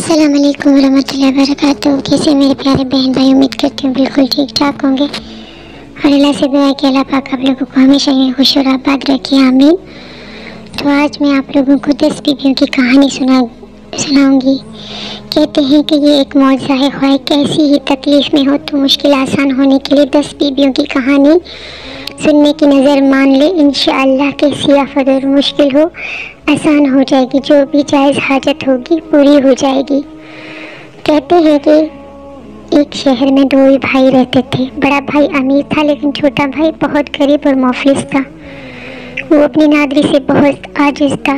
السلام علیکم ورحمۃ اللہ وبرکاتہ۔ کیسے میرے پیارے بہن بھائی؟ امید کرتی ہوں بالکل ٹھیک ٹھاک ہوں گے، اور اللہ سے دعا کہ اللہ پاک آپ لوگوں کو ہمیشہ خوش اور آباد رکھے، آمین۔ تو آج میں آپ لوگوں کو 10 بیویوں کی کہانی سناؤں گی۔ کہتے ہیں کہ یہ ایک معجزہ ہے، خواہ کیسی ہی تکلیف میں ہو تو مشکل آسان ہونے کے لیے 10 بیویوں کی کہانی سننے کی نظر مان لے، انشاءاللہ کیسی آفت اور مشکل ہو آسان ہو جائے گی، جو بھی جائز حاجت ہوگی پوری ہو جائے گی۔ کہتے ہیں کہ ایک شہر میں 2 بھائی رہتے تھے۔ بڑا بھائی امیر تھا لیکن چھوٹا بھائی بہت غریب اور مفلس تھا۔ وہ اپنی نادری سے بہت عاجز تھا۔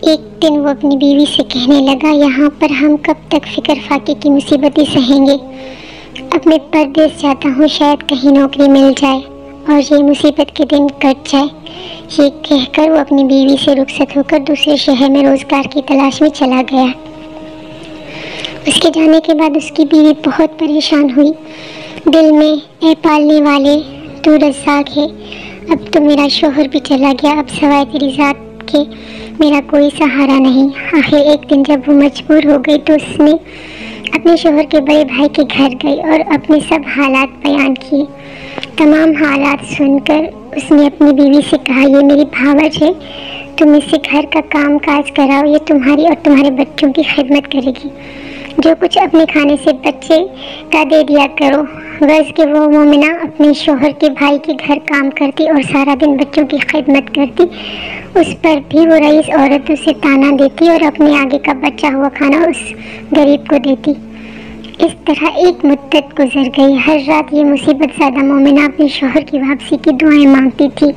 ایک دن وہ اپنی بیوی سے کہنے لگا، یہاں پر ہم کب تک فکر فاقے کی مصیبتیں سہیں گے؟ اب میں پردیس جاتا ہوں، شاید کہیں نوکری مل جائے اور یہ مصیبت کے دن کٹ جائے۔ یہ کہہ کر وہ اپنی بیوی سے رخصت ہو کر دوسرے شہر میں روزگار کی تلاش میں چلا گیا۔ اس کے جانے کے بعد اس کی بیوی بہت پریشان ہوئی، دل میں، اے پالنے والے، تو رزاق ہے، اب تو میرا شوہر بھی چلا گیا، اب سوائے تیری ذات کے میرا کوئی سہارا نہیں۔ آخر ایک دن جب وہ مجبور ہو گئی تو اس نے اپنے شوہر کے بڑے بھائی کے گھر گئی اور اپنے سب حالات بیان کیے۔ تمام حالات سن کر اس نے اپنی بیوی سے کہا، یہ میری بھاوج ہے، تم اس سے گھر کا کام کاج کراؤ، یہ تمہاری اور تمہارے بچوں کی خدمت کرے گی۔ جو کچھ اپنے کھانے سے بچے کا دے دیا کرو۔ غرض کہ وہ مومنہ اپنے شوہر کے بھائی کے گھر کام کرتی اور سارا دن بچوں کی خدمت کرتی۔ اس پر بھی وہ رئیس عورت اسے طعنہ دیتی اور اپنے آگے کا بچا ہوا کھانا اس غریب کو دیتی۔ اس طرح ایک مدت گزر گئی۔ ہر رات یہ مصیبت زدہ مومنہ اپنے شوہر کی واپسی کی دعائیں مانگتی تھی۔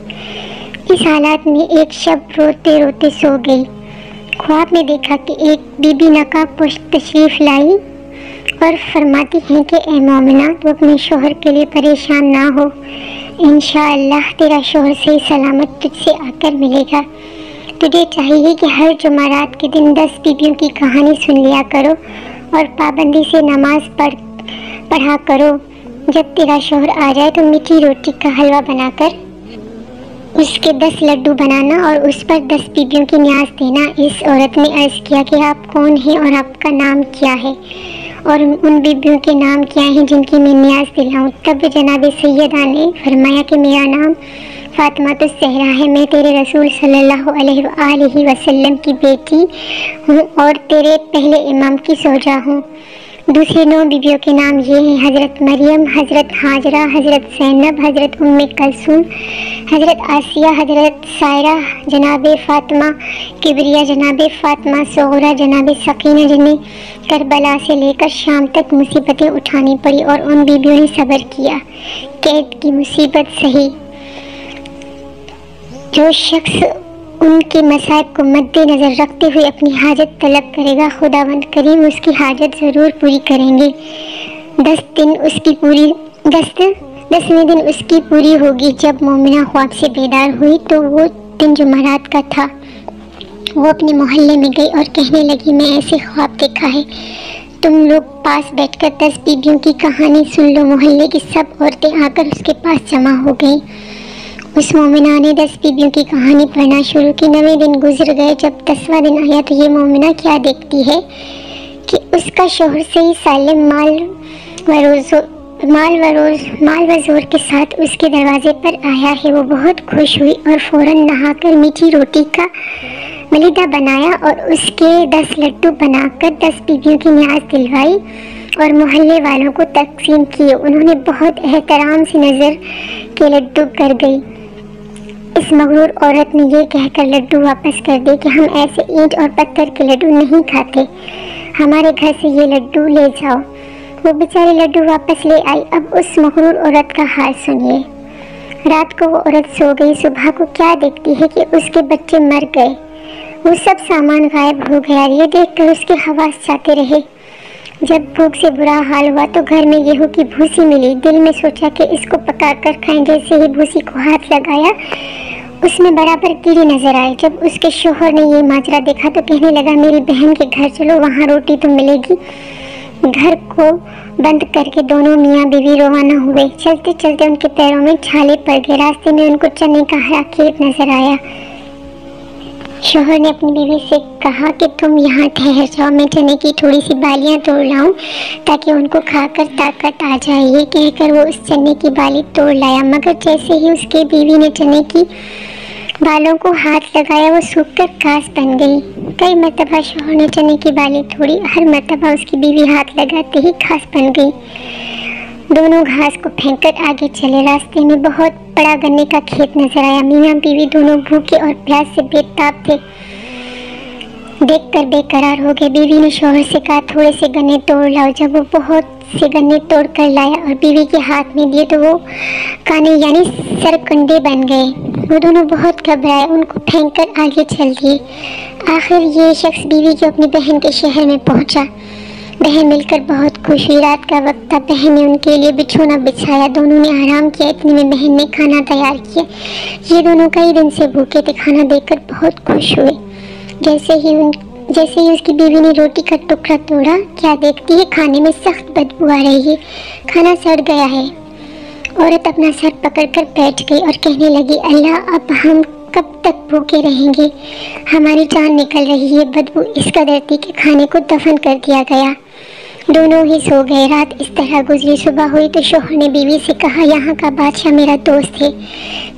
اس حالات میں ایک شب روتے روتے سو گئی۔ خواب میں دیکھا کہ ایک بی بی نقاب پوش تشریف لائی اور فرماتی ہیں کہ اے مومنہ، تو اپنے شوہر کے لیے پریشان نہ ہو، انشاءاللہ تیرا شوہر صحیح سلامت تجھ سے آ کر ملے گا۔ تجھے چاہیے کہ ہر جمعرات کے دن 10 بیویوں کی کہانی سن لیا کرو اور پابندی سے نماز پڑھا کرو۔ جب تیرا شوہر آ جائے تو میٹھی روٹی کا حلوہ بنا کر اس کے 10 لڈو بنانا اور اس پر 10 بیویوں کی نیاز دینا۔ اس عورت نے عرض کیا کہ آپ کون ہیں اور آپ کا نام کیا ہے اور ان بیویوں کے نام کیا ہیں جن کی میں نیاز دلاؤں؟ تب جناب سیدہ نے فرمایا کہ میرا نام فاطمہ الزہرا ہے، میں تیرے رسول صلی اللہ علیہ وآلہ وسلم کی بیٹی ہوں اور تیرے پہلے امام کی زوجہ ہوں۔ دوسری 9 بیویوں کے نام یہ ہیں، حضرت مریم، حضرت ہاجرہ، حضرت زینب، حضرت ام کلثوم، حضرت آسیہ، حضرت سائرہ، جناب فاطمہ کبریہ، جناب فاطمہ صغریٰ، جناب سکینہ جنہیں کربلا سے لے کر شام تک مصیبتیں اٹھانی پڑی اور ان بیویوں نے صبر کیا، قید کی مصیبت سہی۔ جو شخص ان کے مصائب کو مد نظر رکھتے ہوئے اپنی حاجت طلب کرے گا، خداوند کریم اس کی حاجت ضرور پوری کریں گے۔ 10ویں دن اس کی پوری ہوگی۔ جب مومنہ خواب سے بیدار ہوئی تو وہ دن جمعرات کا تھا۔ وہ اپنے محلے میں گئی اور کہنے لگی، میں ایسے خواب دیکھا ہے، تم لوگ پاس بیٹھ کر 10 بیویوں کی کہانی سن لو۔ محلے کی سب عورتیں آ کر اس کے پاس جمع ہو گئیں۔ اس مومنہ نے 10 بیویوں کی کہانی پڑھنا شروع کی۔ 9ویں دن گزر گئے۔ جب 10واں دن آیا تو یہ مومنہ کیا دیکھتی ہے کہ اس کا شوہر صحیح سالم مال و زور کے ساتھ اس کے دروازے پر آیا ہے۔ وہ بہت خوش ہوئی اور فوراً نہا کر میٹھی روٹی کا ملیدہ بنایا اور اس کے 10 لڈو بنا کر 10 بیویوں کی نیاز دلوائی اور محلے والوں کو تقسیم کیے۔ انہوں نے بہت احترام سے نظر کے لڈو کر گئی۔ اس مغرور عورت نے یہ کہہ کر لڈو واپس کر دیے کہ ہم ایسے اینٹ اور پتھر کے لڈو نہیں کھاتے، ہمارے گھر سے یہ لڈو لے جاؤ۔ وہ بیچاری لڈو واپس لے آئی۔ اب اس مغرور عورت کا حال سنیے۔ رات کو وہ عورت سو گئی۔ صبح کو کیا دیکھتی ہے کہ اس کے بچے مر گئے، وہ سب سامان غائب ہو گیا۔ یہ دیکھ کر اس کے حواس جاتے رہے۔ جب بھوک سے برا حال ہوا تو گھر میں گیہوں کی بھوسی ملی۔ دل میں سوچا کہ اس کو پکا کر کھائیں۔ جیسے ہی بھوسی کو ہاتھ لگایا اس میں برابر کیڑے نظر آئے۔ جب اس کے شوہر نے یہ ماجرا دیکھا تو کہنے لگا، میری بہن کے گھر چلو، وہاں روٹی تو ملے گی۔ گھر کو بند کر کے دونوں میاں بیوی روانہ ہوئے۔ چلتے چلتے ان کے پیروں میں چھالے پڑ گئے۔ راستے میں ان کو چنے کا ہرا کھیت نظر آیا۔ شوہر نے اپنی بیوی سے کہا کہ تم یہاں ٹھہر جاؤ، میں چنے کی تھوڑی سی بالیاں توڑ لاؤں تاکہ ان کو کھا کر طاقت آ جائے۔ یہ کہہ کر وہ اس چنے کی بالی توڑ لایا، مگر جیسے ہی اس کی بیوی نے چنے کی بالوں کو ہاتھ لگایا وہ سوکھ کر گھاس بن گئی۔ کئی مرتبہ شوہر نے چنے کی بالی توڑی، ہر مرتبہ اس کی بیوی ہاتھ لگاتے ہی گھاس بن گئی۔ دونوں گھاس کو پھینک کر آگے چلے۔ راستے میں بہت بڑا گنے کا کھیت نظر آیا۔ میاں بیوی دونوں بھوکے اور پیاس سے بے تاب تھے، دیکھ کر بے قرار ہو گئے۔ بیوی نے شوہر سے کہا تھوڑے سے گنے توڑ لاؤ۔ جب وہ بہت سے گنے توڑ کر لایا اور بیوی کے ہاتھ میں دیے تو وہ کانے یعنی سرکنڈے بن گئے۔ وہ دونوں بہت گھبرائے، ان کو پھینک کر آگے چل دیے۔ آخر یہ شخص بیوی کو اپنی بہن کے شہر میں پہنچا۔ بہن مل کر بہت خوش ہوئی۔ رات کا وقت تھا، بہن نے ان کے لیے بچھونا بچھایا، دونوں نے آرام کیا۔ اتنے میں بہن نے کھانا تیار کیا۔ یہ دونوں کئی دن سے بھوکے تھے، کھانا دیکھ کر بہت خوش ہوئے۔ جیسے ہی اس کی بیوی نے روٹی کا ٹکڑا توڑا، کیا دیکھتی ہے کھانے میں سخت بدبو آ رہی ہے، کھانا سڑ گیا ہے۔ عورت اپنا سر پکڑ کر بیٹھ گئی اور کہنے لگی اللہ، اب ہم کب تک بھوکے رہیں گے، ہماری جان نکل رہی ہے۔ بدبو اس قدر تھی کہ کھانے کو دفن کر دیا گیا۔ دونوں ہی سو گئے۔ رات اس طرح گزری۔ صبح ہوئی تو شوہر نے بیوی سے کہا یہاں کا بادشاہ میرا دوست ہے،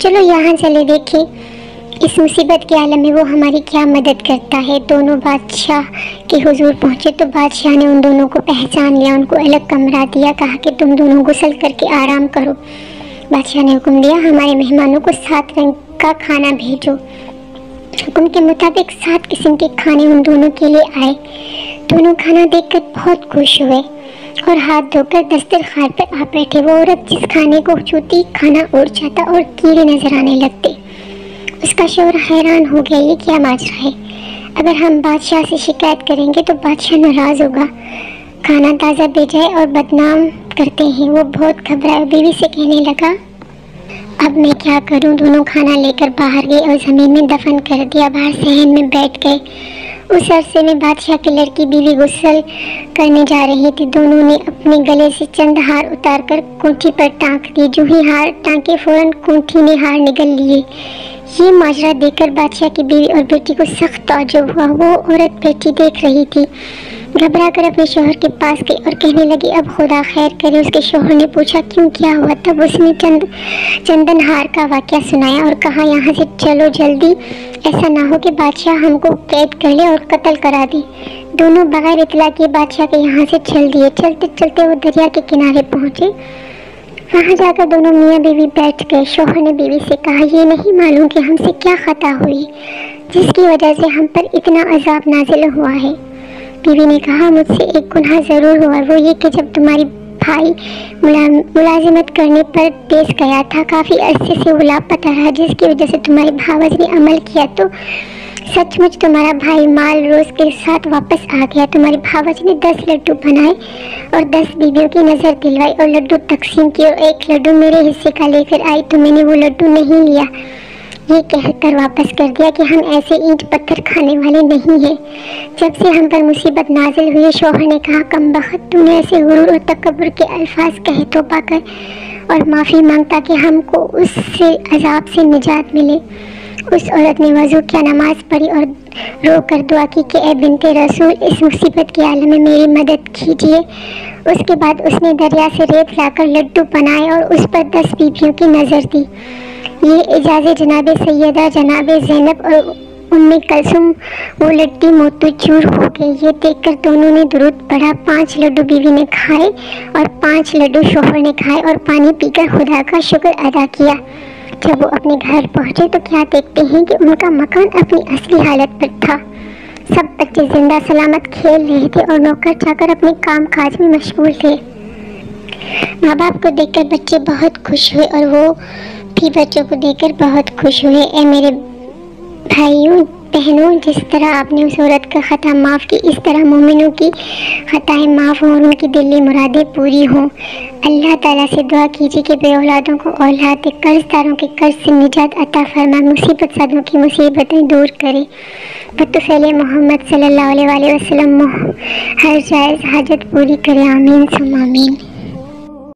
چلو یہاں چلے دیکھیں اس مصیبت کے عالم میں وہ ہماری کیا مدد کرتا ہے۔ دونوں بادشاہ کے حضور پہنچے تو بادشاہ نے ان دونوں کو پہچان لیا، ان کو الگ کمرہ دیا، کہا کہ تم دونوں غسل کر کے آرام کرو۔ بادشاہ نے حکم دیا ہمارے مہمانوں کو 7 رنگ کا کھانا بھیجو۔ حکم کے مطابق 7 قسم کے کھانے ان دونوں کے لیے آئے۔ دونوں کھانا دیکھ کر بہت خوش ہوئے اور ہاتھ دھو کر دسترخوان پر آ بیٹھے۔ وہ عورت جس کھانے کو چھوتی کھانا اڑ جاتا اور کیڑے نظر آنے لگتے۔ اس کا شوہر حیران ہو گیا، یہ کیا ماجرا ہے؟ اگر ہم بادشاہ سے شکایت کریں گے تو بادشاہ ناراض ہوگا، کھانا تازہ بھیجائے اور بدنام کرتے ہیں۔ وہ بہت گھبرایا، بیوی سے کہنے لگا اب میں کیا کروں؟ دونوں کھانا لے کر باہر گئے اور زمین میں دفن کر دیا۔ باہر صحن میں بیٹھ گئے۔ اس عرصے میں بادشاہ کی لڑکی بیوی غسل کرنے جا رہی تھی۔ دونوں نے اپنے گلے سے چند ہار اتار کر کونٹھی پر ٹانک دی۔ جو ہی ہار ٹانکے فوراً کونٹھی نے ہار نگل لیے۔ یہ ماجرا دیکھ کر بادشاہ کی بیوی اور بیٹی کو سخت تعجب ہوا۔ وہ عورت بیٹی دیکھ رہی تھی، گھبرا کر اپنے شوہر کے پاس گئی اور کہنے لگی اب خدا خیر کرے۔ اس کے شوہر نے پوچھا کیوں، کیا ہوا؟ تب اس نے چندن ہار کا واقعہ سنایا اور کہا یہاں سے چلو جلدی، ایسا نہ ہو کہ بادشاہ ہم کو قید کر لے اور قتل کرا دے۔ دونوں بغیر اطلاع کیے بادشاہ کے یہاں سے چل دیے۔ چلتے چلتے وہ دریا کے کنارے پہنچے۔ وہاں جا کر دونوں میاں بیوی بیٹھ گئے۔ شوہر نے بیوی سے کہا یہ نہیں معلوم کہ ہم سے کیا خطا ہوئی جس کی وجہ سے ہم پر اتنا عذاب نازل ہوا ہے۔ بیوی نے کہا مجھ سے ایک گناہ ضرور ہوا، وہ یہ کہ جب تمہاری بھائی ملازمت کرنے پر دیس گیا تھا، کافی عرصے سے وہ لاپتہ رہا، جس کی وجہ سے تمہارے بھاوج نے عمل کیا تو سچ مچ تمہارا بھائی مال روز کے ساتھ واپس آ گیا۔ تمہارے بھاوج نے 10 لڈو بنائے اور 10 بیویوں کی نظر دلوائی اور لڈو تقسیم کیے اور ایک لڈو میرے حصے کا لے کر آئی تو میں نے وہ لڈو نہیں لیا، یہ کہہ کر واپس کر دیا کہ ہم ایسے اینٹ پتھر کھانے والے نہیں ہیں۔ جب سے ہم پر مصیبت نازل ہوئی، شوہر نے کہا کم بخت تو نے ایسے غرور اور تکبر کے الفاظ کہے توبہ کر اور معافی مانگ تاکہ ہم کو اس سے عذاب سے نجات ملے۔ اس عورت نے وضو کیا، نماز پڑھی اور رو کر دعا کی کہ اے بنت رسول اس مصیبت کے عالم میں میری مدد کیجیے۔ اس کے بعد اس نے دریا سے ریت لا کر لڈو بنائے اور اس پر 10 بیویوں کی نظر دی۔ یہ اعزاز جناب سیدہ جناب زینب اور ام کلثوم وہ لٹی موتی چور ہو گئی۔ یہ دیکھ کر دونوں نے درود پڑھا۔ 5 لڈو بیوی نے کھائے اور 5 لڈو شوہر نے کھائے اور پانی پی کر خدا کا شکر ادا کیا۔ جب وہ اپنے گھر پہنچے تو کیا دیکھتے ہیں کہ ان کا مکان اپنی اصلی حالت پر تھا۔ سب بچے زندہ سلامت کھیل رہے تھے اور نوکر چاکر اپنے کام کاج میں مشغول تھے۔ ماں باپ کو دیکھ کر بچے بہت خوش ہوئے اور وہ بھی بچوں کو دیکھ کر بہت خوش ہوئے۔ اے میرے بھائیوں بہنوں، جس طرح آپ نے اس عورت کا خطا معاف کی، اس طرح مومنوں کی خطائیں معاف ہوں اور ان کی دلی مرادیں پوری ہوں۔ اللہ تعالیٰ سے دعا کیجیے کہ بے اولادوں کو اولاد دے، قرض داروں کے قرض سے نجات عطا فرمائے، مصیبت زدوں کی مصیبتیں دور کرے، بطفیل محمد صلی اللہ علیہ وسلم ہر جائز حاجت پوری کرے، آمین ثم آمین۔